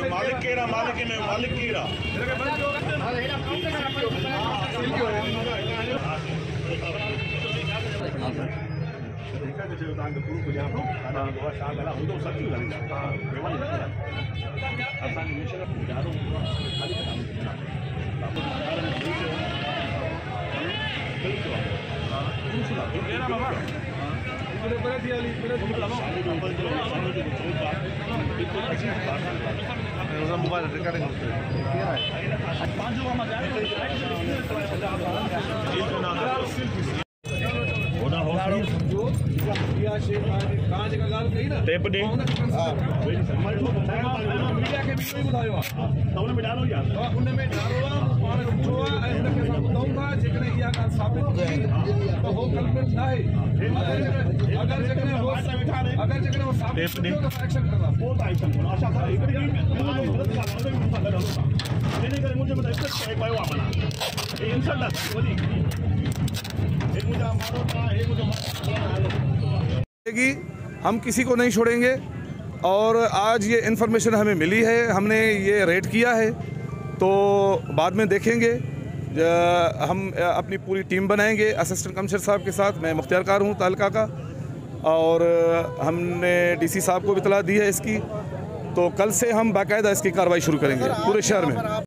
मालिक केरा मालिक में मालिक केरा मोबाइल रिकॉर्डिंग टेप ॾे मीडिया खे बि ॿुधायो आहे त हुन में डालो या हुन में डालो आहे पाण ॾिठो आहे ऐं हुनखे असां ॿुधूं था जेकॾहिं इहा ॻाल्हि साबित थी त उहो कल्प्रिट न आहे अगरि जेकॾहिं उहो साबित थियो त एक्शन कंदा पोइ त एक्शन कंदा अच्छा सर हिकिड़ी इन करे मुंहिंजे मथां इज़त कयो आहे माना हे इंसल्ट आहे वॾी हे मुंहिंजा माण्हू हे मुंहिंजो हम किसी को नहीं छोड़ेंगे। और आज ये इन्फॉर्मेशन हमें मिली है, हमने ये रेड किया है, तो बाद में देखेंगे। हम अपनी पूरी टीम बनाएंगे असिस्टेंट कमिश्नर साहब के साथ। मैं मुख्तियारकार हूँ तालका का, और हमने डीसी साहब को भी इतला दी है इसकी। तो कल से हम बाकायदा इसकी कार्रवाई शुरू करेंगे पूरे शहर में।